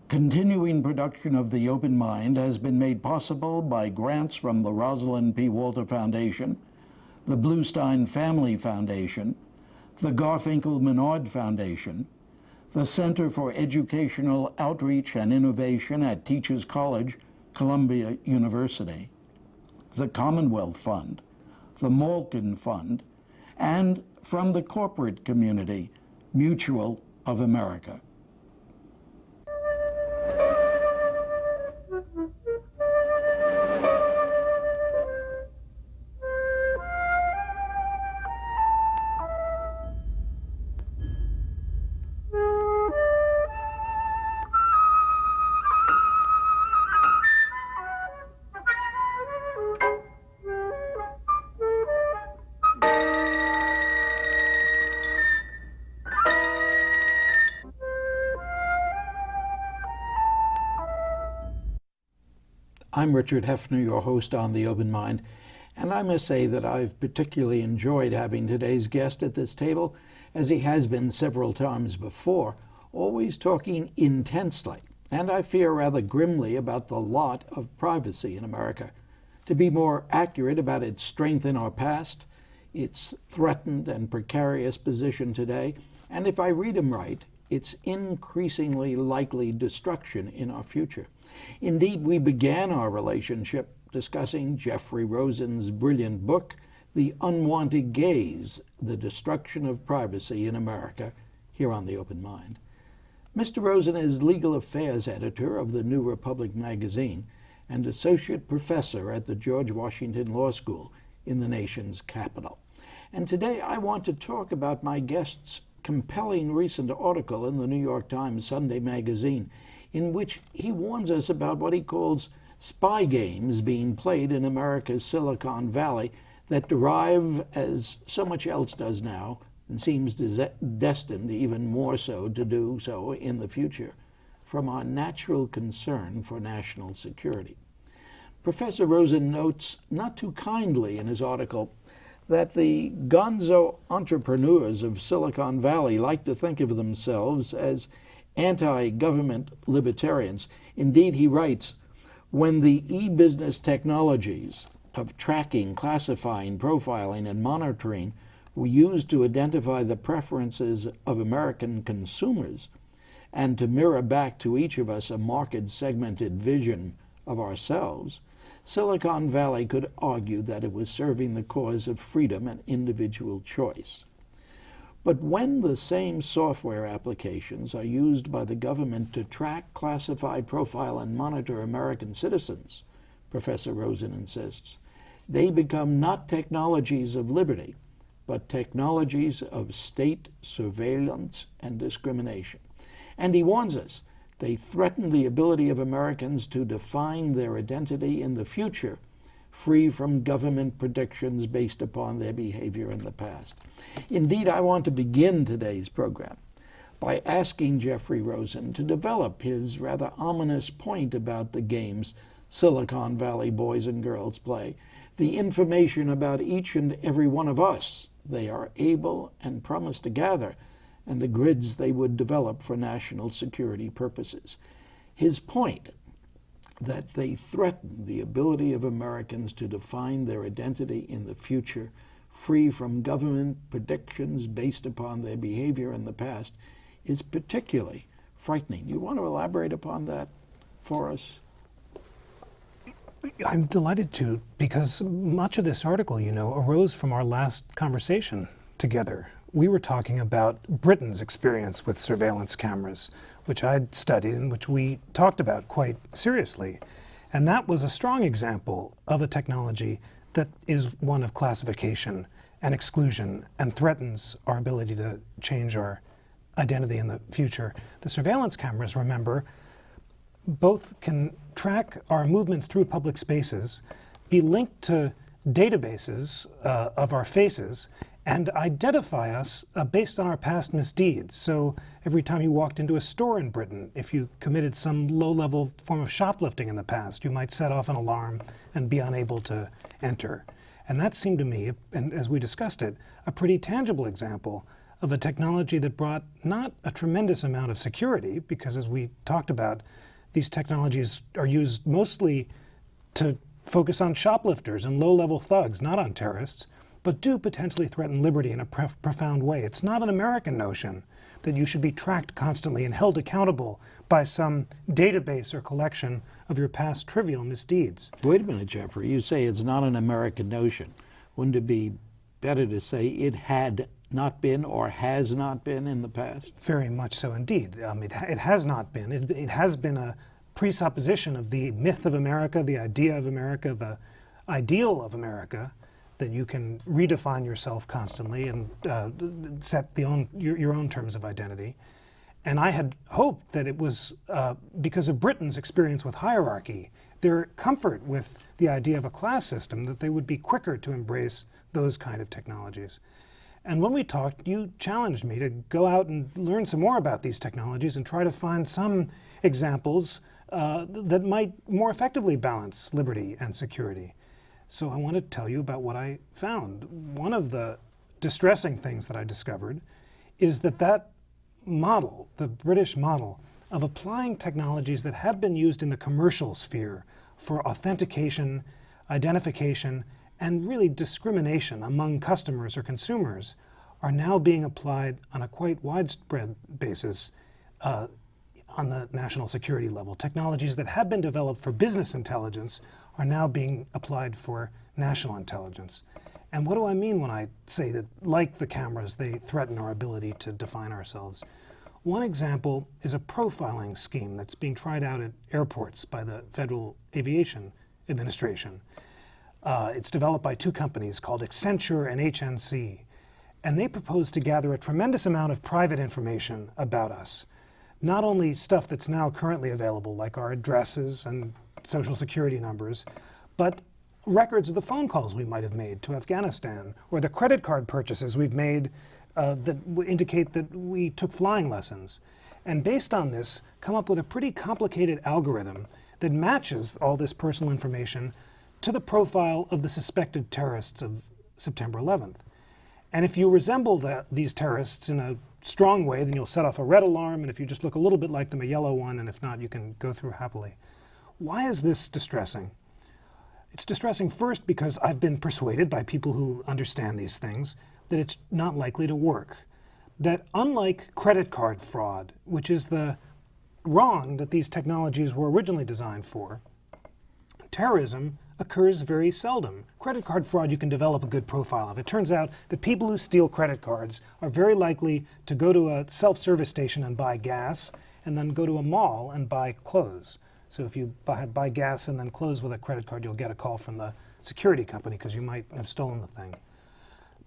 Continuing production of The Open Mind has been made possible by grants from the Rosalind P. Foundation, the Bluestein Family Foundation, the Garfinkel Menard Foundation, the Center for Educational Outreach and Innovation at Teachers College, Columbia University, the Commonwealth Fund, the Malkin Fund, and from the corporate community, Mutual of America. I'm Richard Heffner, your host on The Open Mind, and I must say that I've particularly enjoyed having today's guest at this table, as he has been several times before, always talking intensely, and I fear rather grimly, about the lot of privacy in America. To be more accurate, about its strength in our past, its threatened and precarious position today, and if I read him right, its increasingly likely destruction in our future. Indeed, we began our relationship discussing Jeffrey Rosen's brilliant book, The Unwanted Gaze, The Destruction of Privacy in America, here on The Open Mind. Mr. Rosen is legal affairs editor of the New Republic magazine and associate professor at the George Washington Law School in the nation's capital. And today I want to talk about my guest's compelling recent article in the New York Times Sunday magazine, in which he warns us about what he calls spy games being played in America's Silicon Valley that derive, as so much else does now, and seems destined even more so to do so in the future, from our natural concern for national security. Professor Rosen notes, not too kindly in his article, that the gonzo entrepreneurs of Silicon Valley like to think of themselves as anti-government libertarians. Indeed, he writes, when the e-business technologies of tracking, classifying, profiling, and monitoring were used to identify the preferences of American consumers and to mirror back to each of us a market-segmented vision of ourselves, Silicon Valley could argue that it was serving the cause of freedom and individual choice. But when the same software applications are used by the government to track, classify, profile, and monitor American citizens, Professor Rosen insists, they become not technologies of liberty, but technologies of state surveillance and discrimination. And he warns us, they threaten the ability of Americans to define their identity in the future, free from government predictions based upon their behavior in the past. Indeed, I want to begin today's program by asking Jeffrey Rosen to develop his rather ominous point about the games Silicon Valley boys and girls play, the information about each and every one of us they are able and promise to gather, and the grids they would develop for national security purposes. His point that they threaten the ability of Americans to define their identity in the future, free from government predictions based upon their behavior in the past, is particularly frightening. You want to elaborate upon that for us? I'm delighted to, because much of this article, arose from our last conversation together. We were talking about Britain's experience with surveillance cameras, which I'd studied and which we talked about quite seriously. And that was a strong example of a technology that is one of classification and exclusion and threatens our ability to change our identity in the future. The surveillance cameras, remember, both can track our movements through public spaces, be linked to databases of our faces, and identify us based on our past misdeeds. So every time you walked into a store in Britain, if you committed some low-level form of shoplifting in the past, you might set off an alarm and be unable to enter. And that seemed to me, and as we discussed it, a pretty tangible example of a technology that brought not a tremendous amount of security, because as we talked about, these technologies are used mostly to focus on shoplifters and low-level thugs, not on terrorists, but do potentially threaten liberty in a profound way. It's not an American notion that you should be tracked constantly and held accountable by some database or collection of your past trivial misdeeds. Wait a minute, Jeffrey. You say it's not an American notion. Wouldn't it be better to say it had not been or has not been in the past? Very much so indeed. It has not been. It has been a presupposition of the myth of America, the idea of America, the ideal of America, that you can redefine yourself constantly and set your own terms of identity. And I had hoped that it was because of Britain's experience with hierarchy, their comfort with the idea of a class system, that they would be quicker to embrace those kind of technologies. And when we talked, you challenged me to go out and learn some more about these technologies and try to find some examples that might more effectively balance liberty and security. So I want to tell you about what I found. One of the distressing things that I discovered is that model, the British model, of applying technologies that had been used in the commercial sphere for authentication, identification, and really discrimination among customers or consumers are now being applied on a quite widespread basis on the national security level. Technologies that had been developed for business intelligence are now being applied for national intelligence. And what do I mean when I say that, like the cameras, they threaten our ability to define ourselves? One example is a profiling scheme that's being tried out at airports by the Federal Aviation Administration. It's developed by two companies called Accenture and HNC. And they propose to gather a tremendous amount of private information about us. Not only stuff that's now currently available, like our addresses and social security numbers, but records of the phone calls we might have made to Afghanistan, or the credit card purchases we've made that indicate that we took flying lessons. And based on this, come up with a pretty complicated algorithm that matches all this personal information to the profile of the suspected terrorists of September 11th. And if you resemble these terrorists in a strong way, then you'll set off a red alarm, and if you just look a little bit like them, a yellow one, and if not, you can go through happily. Why is this distressing? It's distressing first because I've been persuaded by people who understand these things that it's not likely to work. That unlike credit card fraud, which is the wrong that these technologies were originally designed for, terrorism occurs very seldom. Credit card fraud you can develop a good profile of. It turns out that people who steal credit cards are very likely to go to a self-service station and buy gas, and then go to a mall and buy clothes. So if you buy gas and then clothes with a credit card, you'll get a call from the security company because you might have stolen the thing.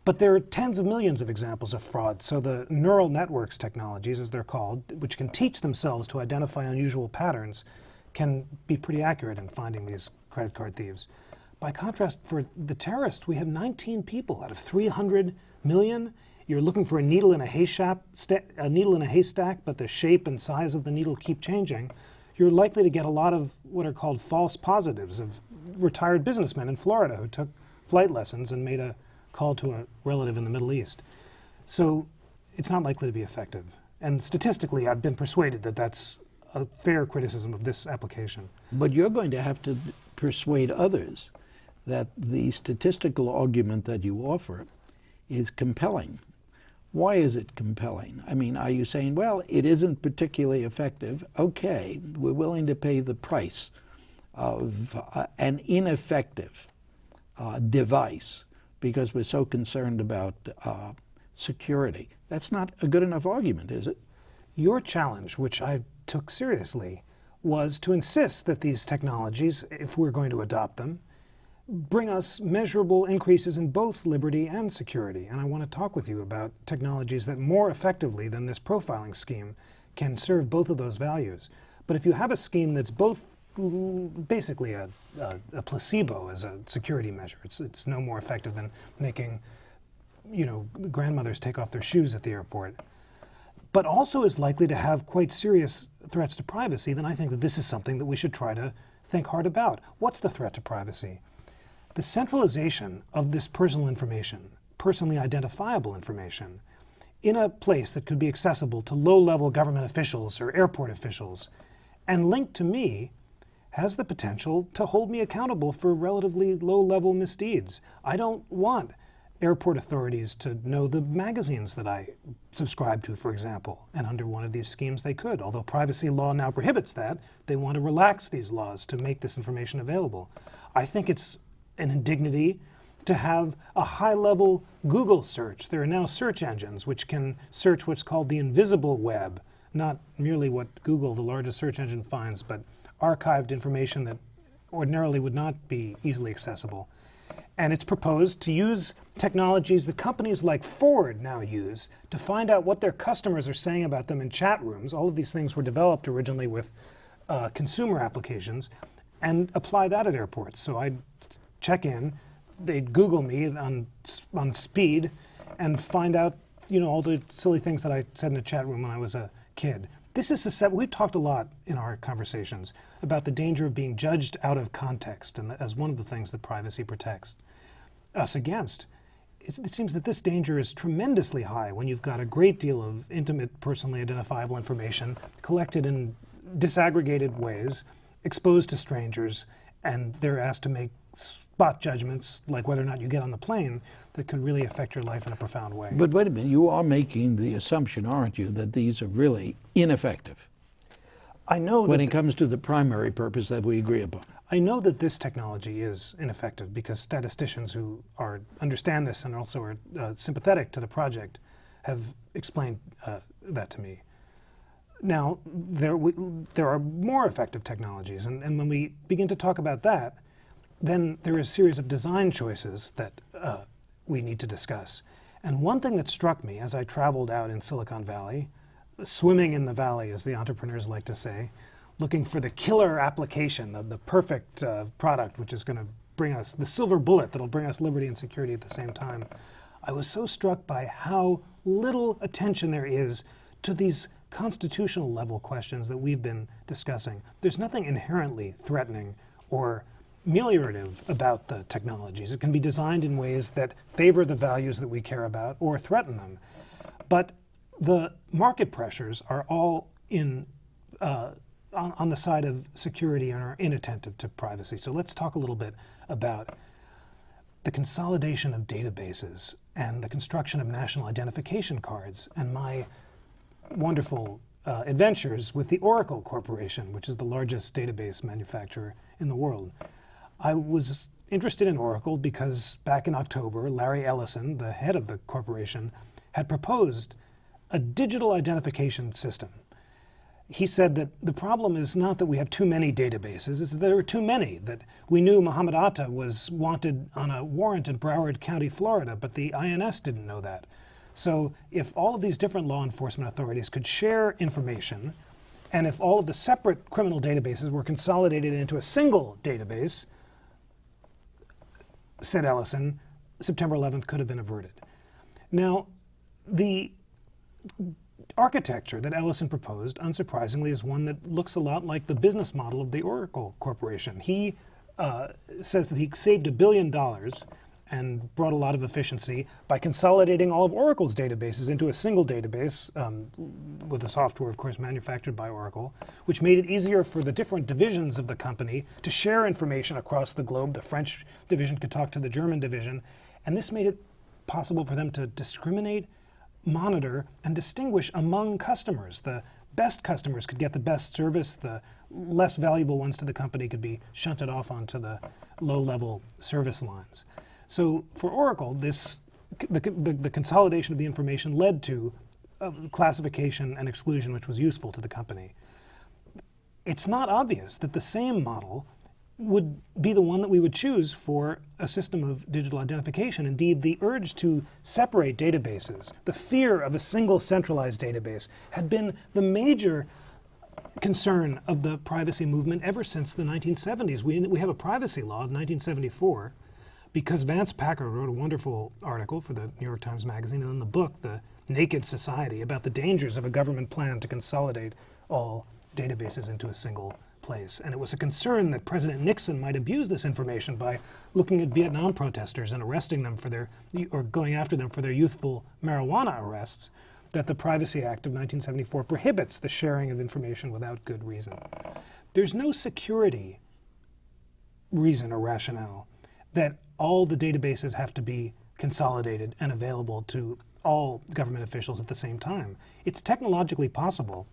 But there are tens of millions of examples of fraud. So the neural networks technologies, as they're called, which can teach themselves to identify unusual patterns, can be pretty accurate in finding these credit card thieves. By contrast, for the terrorist, we have 19 people out of 300 million. You're looking for a needle in a haystack, but the shape and size of the needle keep changing. You're likely to get a lot of what are called false positives of retired businessmen in Florida who took flight lessons and made a call to a relative in the Middle East. So it's not likely to be effective. And statistically, I've been persuaded that that's a fair criticism of this application. But you're going to have to persuade others that the statistical argument that you offer is compelling. Why is it compelling? I mean, are you saying, well, it isn't particularly effective? Okay, we're willing to pay the price of an ineffective device because we're so concerned about security. That's not a good enough argument, is it? Your challenge, which I took seriously, was to insist that these technologies, if we're going to adopt them, bring us measurable increases in both liberty and security. And I want to talk with you about technologies that more effectively than this profiling scheme can serve both of those values. But if you have a scheme that's both basically a placebo as a security measure, it's no more effective than making, grandmothers take off their shoes at the airport, but also is likely to have quite serious threats to privacy, then I think that this is something that we should try to think hard about. What's the threat to privacy? The centralization of this personal information, personally identifiable information, in a place that could be accessible to low-level government officials or airport officials and linked to me has the potential to hold me accountable for relatively low-level misdeeds. I don't want airport authorities to know the magazines that I subscribe to, for example, and under one of these schemes they could. Although privacy law now prohibits that, they want to relax these laws to make this information available. I think it's an indignity to have a high-level Google search. There are now search engines which can search what's called the invisible web, not merely what Google, the largest search engine, finds, but archived information that ordinarily would not be easily accessible. And it's proposed to use technologies that companies like Ford now use to find out what their customers are saying about them in chat rooms. All of these things were developed originally with consumer applications, and apply that at airports. So I'd check in, they'd Google me on speed, and find out, you know, all the silly things that I said in a chat room when I was a kid. This is we've talked a lot in our conversations about the danger of being judged out of context, and as one of the things that privacy protects us against. It seems that this danger is tremendously high when you've got a great deal of intimate, personally identifiable information collected in disaggregated ways, exposed to strangers, and they're asked to make spot judgments, like whether or not you get on the plane, that could really affect your life in a profound way. But wait a minute, you are making the assumption, aren't you, that these are really ineffective? I know when it comes to the primary purpose that we agree upon. I know that this technology is ineffective because statisticians who understand this and also are sympathetic to the project have explained that to me. Now, there are more effective technologies, and when we begin to talk about that, then there is a series of design choices that we need to discuss. And one thing that struck me as I traveled out in Silicon Valley, swimming in the valley, as the entrepreneurs like to say, looking for the killer application, the perfect product, which is going to bring us the silver bullet that'll bring us liberty and security at the same time. I was so struck by how little attention there is to these constitutional level questions that we've been discussing. There's nothing inherently threatening or ameliorative about the technologies. It can be designed in ways that favor the values that we care about or threaten them. But the market pressures are all on the side of security and are inattentive to privacy. So let's talk a little bit about the consolidation of databases and the construction of national identification cards and my wonderful adventures with the Oracle Corporation, which is the largest database manufacturer in the world. I was interested in Oracle because back in October, Larry Ellison, the head of the corporation, had proposed a digital identification system. He said that the problem is not that we have too many databases, it's that there are too many, that we knew Muhammad Atta was wanted on a warrant in Broward County, Florida, but the INS didn't know that. So if all of these different law enforcement authorities could share information, and if all of the separate criminal databases were consolidated into a single database, said Ellison, September 11th could have been averted. Now, the architecture that Ellison proposed, unsurprisingly, is one that looks a lot like the business model of the Oracle Corporation. He says that he saved $1 billion and brought a lot of efficiency by consolidating all of Oracle's databases into a single database, with the software, of course, manufactured by Oracle, which made it easier for the different divisions of the company to share information across the globe. The French division could talk to the German division, and this made it possible for them to discriminate, monitor, and distinguish among customers. The best customers could get the best service, the less valuable ones to the company could be shunted off onto the low-level service lines. So for Oracle, the consolidation of the information led to classification and exclusion, which was useful to the company. It's not obvious that the same model would be the one that we would choose for a system of digital identification. Indeed, the urge to separate databases, the fear of a single centralized database, had been the major concern of the privacy movement ever since the 1970s. We have a privacy law of 1974 because Vance Packer wrote a wonderful article for the New York Times Magazine, and in the book, The Naked Society, about the dangers of a government plan to consolidate all databases into a single place. And it was a concern that President Nixon might abuse this information by looking at Vietnam protesters and arresting them or going after them for their youthful marijuana arrests, that the Privacy Act of 1974 prohibits the sharing of information without good reason. There's no security reason or rationale that all the databases have to be consolidated and available to all government officials at the same time. It's technologically possible,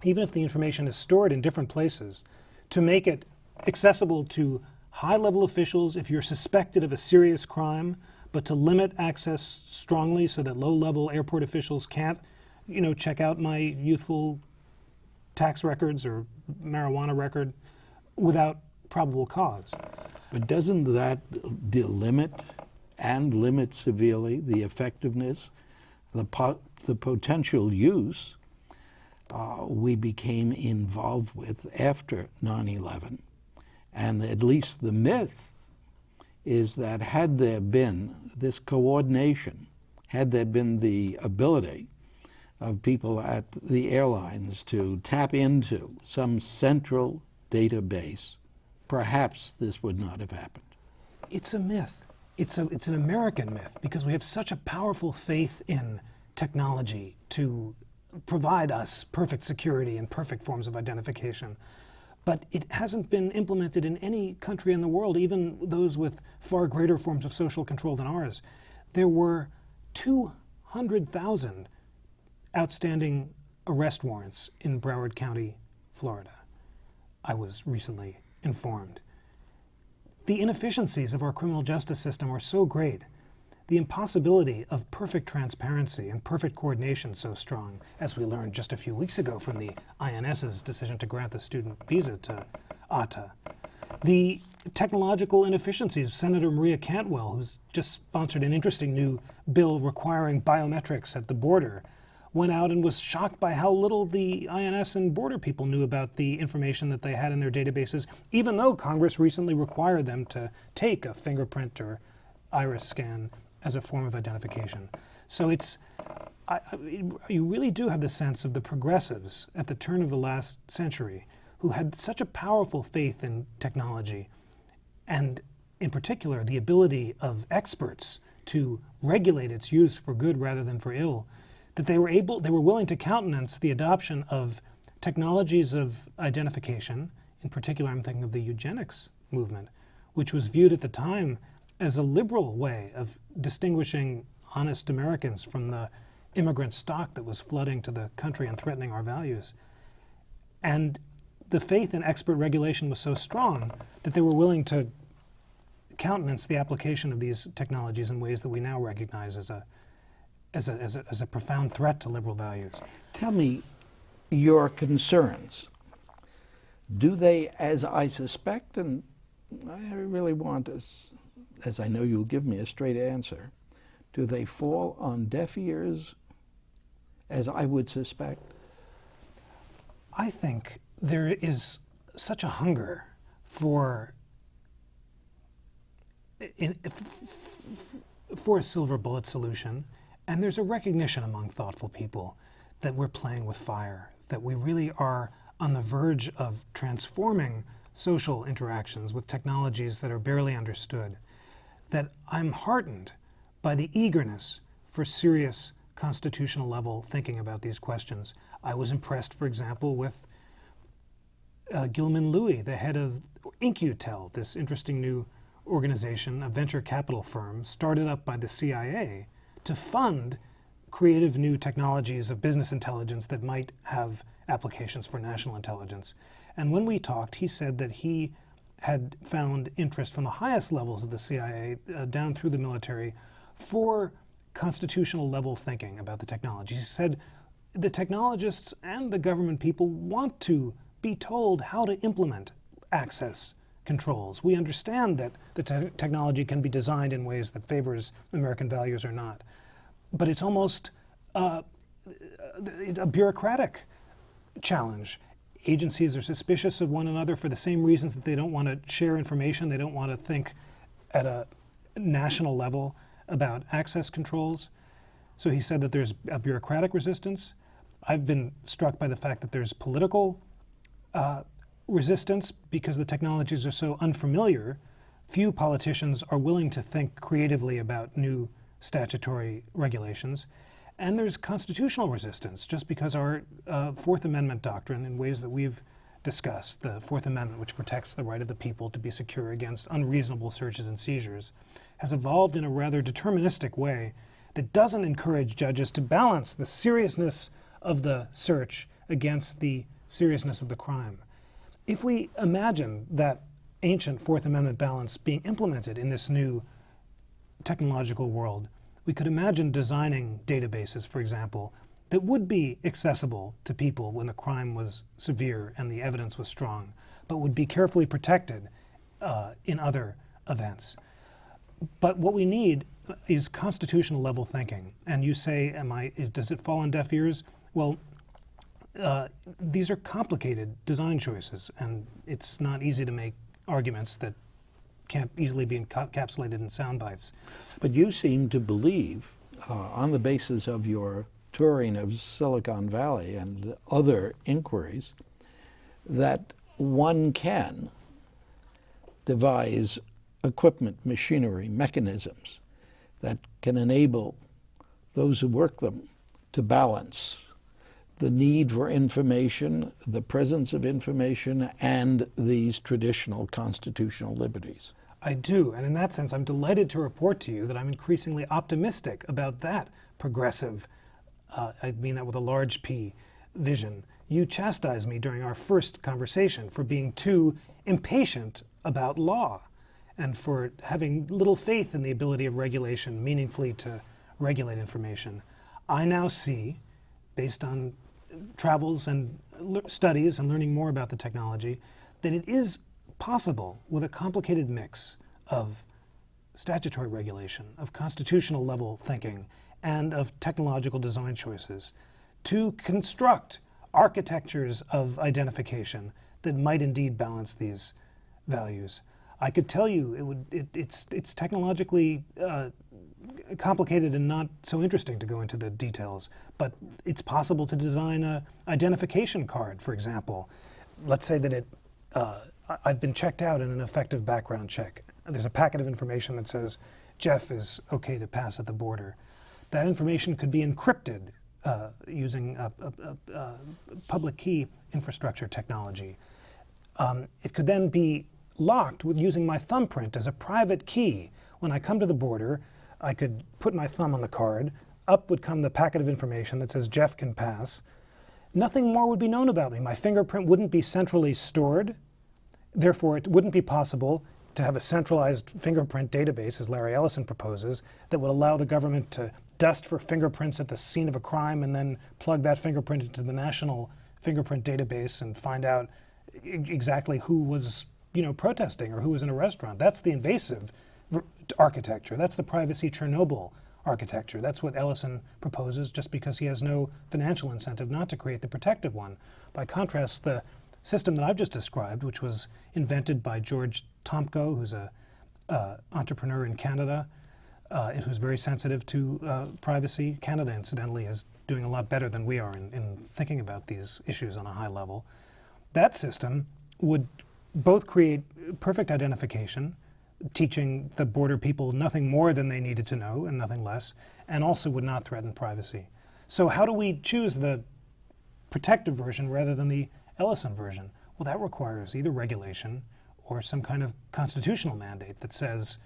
even if the information is stored in different places, to make it accessible to high-level officials if you're suspected of a serious crime, but to limit access strongly so that low-level airport officials can't, check out my youthful tax records or marijuana record without probable cause. But doesn't that delimit and limit severely the effectiveness, the potential use we became involved with after 9/11? And at least the myth is that had there been this coordination, had there been the ability of people at the airlines to tap into some central database, perhaps this would not have happened. It's a myth. It's an American myth because we have such a powerful faith in technology to provide us perfect security and perfect forms of identification. But it hasn't been implemented in any country in the world, even those with far greater forms of social control than ours. There were 200,000 outstanding arrest warrants in Broward County, Florida, I was recently informed. The inefficiencies of our criminal justice system are so great, the impossibility of perfect transparency and perfect coordination so strong, as we learned just a few weeks ago from the INS's decision to grant the student visa to Atta. The technological inefficiencies, Senator Maria Cantwell, who's just sponsored an interesting new bill requiring biometrics at the border, went out and was shocked by how little the INS and border people knew about the information that they had in their databases, even though Congress recently required them to take a fingerprint or iris scan as a form of identification. So you really do have the sense of the progressives at the turn of the last century who had such a powerful faith in technology, and in particular the ability of experts to regulate its use for good rather than for ill, that they were willing to countenance the adoption of technologies of identification. In particular, I'm thinking of the eugenics movement, which was viewed at the time as a liberal way of distinguishing honest Americans from the immigrant stock that was flooding to the country and threatening our values. And the faith in expert regulation was so strong that they were willing to countenance the application of these technologies in ways that we now recognize as a profound threat to liberal values. Tell me your concerns. Do they, as I suspect, and I really want, as I know you'll give me a straight answer, do they fall on deaf ears, as I would suspect? I think there is such a hunger for a silver bullet solution, and there's a recognition among thoughtful people that we're playing with fire, that we really are on the verge of transforming social interactions with technologies that are barely understood, that I'm heartened by the eagerness for serious constitutional level thinking about these questions. I was impressed, for example, with Gilman Louie, the head of InQtel, this interesting new organization, a venture capital firm started up by the CIA to fund creative new technologies of business intelligence that might have applications for national intelligence. And when we talked, he said that he had found interest from the highest levels of the CIA down through the military for constitutional level thinking about the technology. He said the technologists and the government people want to be told how to implement access controls. We understand that the technology can be designed in ways that favors American values or not. But it's almost a bureaucratic challenge. Agencies are suspicious of one another for the same reasons that they don't want to share information. They don't want to think at a national level about access controls. So he said that there's a bureaucratic resistance. I've been struck by the fact that there's political resistance because the technologies are so unfamiliar. Few politicians are willing to think creatively about new statutory regulations. And there's constitutional resistance, just because our Fourth Amendment doctrine, in ways that we've discussed, the Fourth Amendment, which protects the right of the people to be secure against unreasonable searches and seizures, has evolved in a rather deterministic way that doesn't encourage judges to balance the seriousness of the search against the seriousness of the crime. If we imagine that ancient Fourth Amendment balance being implemented in this new technological world, we could imagine designing databases, for example, that would be accessible to people when the crime was severe and the evidence was strong, but would be carefully protected in other events. But what we need is constitutional level thinking. And you say, does it fall on deaf ears? Well, these are complicated design choices, and it's not easy to make arguments that can't easily be encapsulated in sound bites. But you seem to believe, on the basis of your touring of Silicon Valley and other inquiries, that one can devise equipment, machinery, mechanisms that can enable those who work them to balance the need for information, the presence of information, and these traditional constitutional liberties. I do, and in that sense, I'm delighted to report to you that I'm increasingly optimistic about that progressive, I mean that with a large P, vision. You chastised me during our first conversation for being too impatient about law and for having little faith in the ability of regulation meaningfully to regulate information. I now see, based on travels and studies and learning more about the technology, that it is possible with a complicated mix of statutory regulation, of constitutional level thinking, and of technological design choices to construct architectures of identification that might indeed balance these values. I could tell you it's technologically complicated and not so interesting to go into the details, but it's possible to design an identification card, for example. Let's say that I've been checked out in an effective background check. There's a packet of information that says Jeff is okay to pass at the border. That information could be encrypted using public key infrastructure technology. It could then be locked with using my thumbprint as a private key. When I come to the border, I could put my thumb on the card. Up would come the packet of information that says Jeff can pass. Nothing more would be known about me. My fingerprint wouldn't be centrally stored. Therefore, it wouldn't be possible to have a centralized fingerprint database, as Larry Ellison proposes, that would allow the government to dust for fingerprints at the scene of a crime and then plug that fingerprint into the national fingerprint database and find out exactly who was, protesting or who was in a restaurant. That's the invasive architecture. That's the privacy Chernobyl architecture. That's what Ellison proposes, just because he has no financial incentive not to create the protective one. By contrast, the system that I've just described, which was invented by George Tomko, who's a entrepreneur in Canada, who's very sensitive to privacy. Canada, incidentally, is doing a lot better than we are in thinking about these issues on a high level. That system would both create perfect identification, teaching the border people nothing more than they needed to know and nothing less, and also would not threaten privacy. So how do we choose the protective version rather than the Ellison version? Well, that requires either regulation or some kind of constitutional mandate that says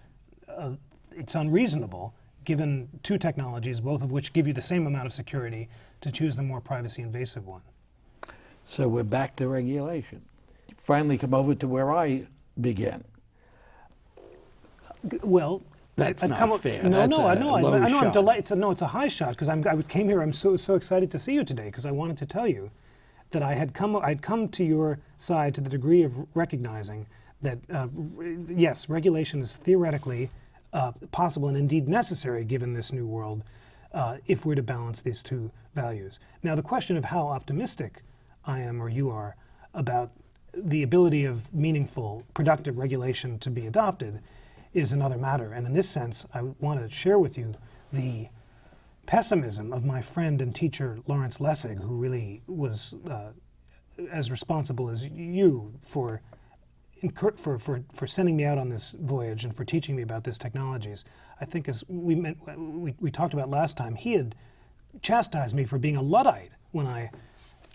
it's unreasonable, given two technologies, both of which give you the same amount of security, to choose the more privacy invasive one. So we're back to regulation. Finally come over to where I began. Well, that's I've not fair. No, That's no, I a know. low I'm shot. delighted. No, it's a high shot because I came here. I'm so excited to see you today because I wanted to tell you that I'd come to your side to the degree of recognizing that yes, regulation is theoretically possible and indeed necessary given this new world if we're to balance these two values. Now, the question of how optimistic I am or you are about the ability of meaningful, productive regulation to be adopted is another matter. And in this sense, I want to share with you the pessimism of my friend and teacher Lawrence Lessig, who really was as responsible as you for sending me out on this voyage and for teaching me about these technologies. I think as we talked about last time, he had chastised me for being a Luddite when I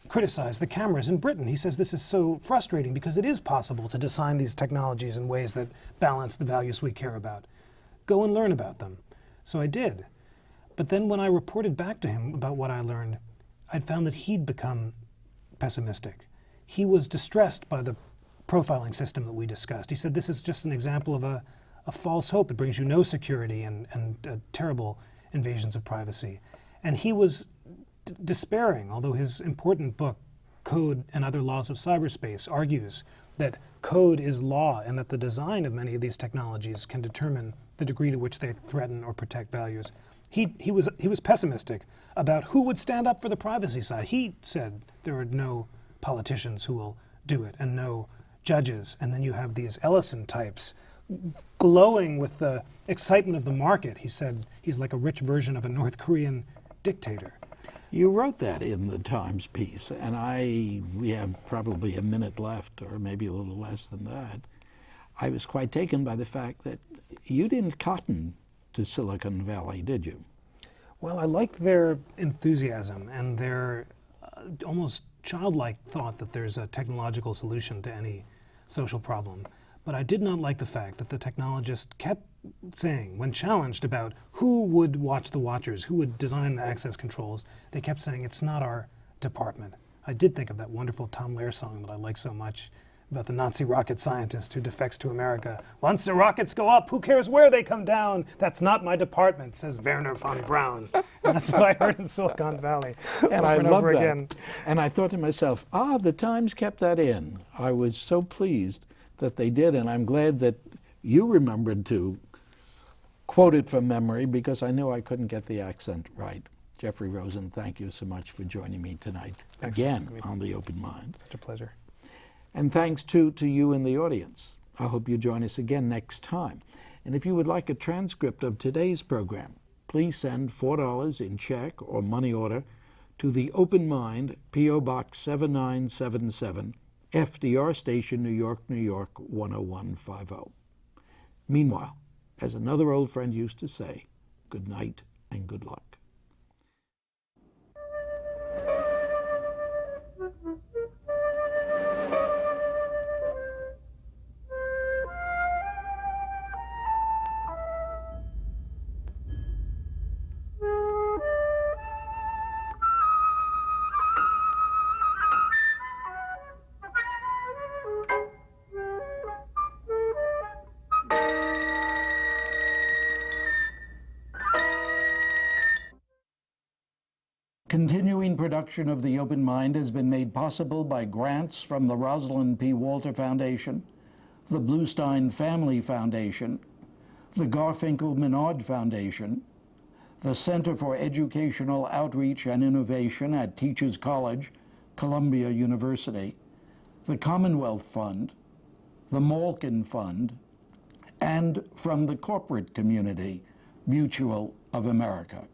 criticized the cameras in Britain. He says this is so frustrating because it is possible to design these technologies in ways that balance the values we care about. Go and learn about them. So I did. But then when I reported back to him about what I learned, I'd found that he'd become pessimistic. He was distressed by the profiling system that we discussed. He said this is just an example of a false hope. It brings you no security and terrible invasions of privacy. And he was despairing, although his important book, Code and Other Laws of Cyberspace, argues that code is law and that the design of many of these technologies can determine the degree to which they threaten or protect values. He was pessimistic about who would stand up for the privacy side. He said there are no politicians who will do it and no judges. And then you have these elicit types glowing with the excitement of the market. He said he's like a rich version of a North Korean dictator. You wrote that in the Times piece, and we have probably a minute left, or maybe a little less than that. I was quite taken by the fact that you didn't cotton to Silicon Valley, did you? Well, I liked their enthusiasm and their almost childlike thought that there's a technological solution to any social problem. But I did not like the fact that the technologists kept saying, when challenged about who would watch the watchers, who would design the access controls, they kept saying, it's not our department. I did think of that wonderful Tom Lehrer song that I like so much about the Nazi rocket scientist who defects to America. Once the rockets go up, who cares where they come down? That's not my department, says Werner von Braun. And that's what I heard in Silicon Valley And over I and love over that. again. And I thought to myself, the Times kept that in. I was so pleased that they did, and I'm glad that you remembered to quote it from memory because I knew I couldn't get the accent right. Jeffrey Rosen, thank you so much for joining me tonight again on The Open Mind. Such a pleasure. And thanks too to you in the audience. I hope you join us again next time. And if you would like a transcript of today's program, please send $4 in check or money order to The Open Mind, P.O. Box 7977, F.D.R. Station, New York, New York 10150. Meanwhile, as another old friend used to say, good night and good luck. Continuing production of The Open Mind has been made possible by grants from the Rosalind P. Walter Foundation, the Bluestein Family Foundation, the Garfinkel Menard Foundation, the Center for Educational Outreach and Innovation at Teachers College, Columbia University, the Commonwealth Fund, the Malkin Fund, and from the corporate community, Mutual of America.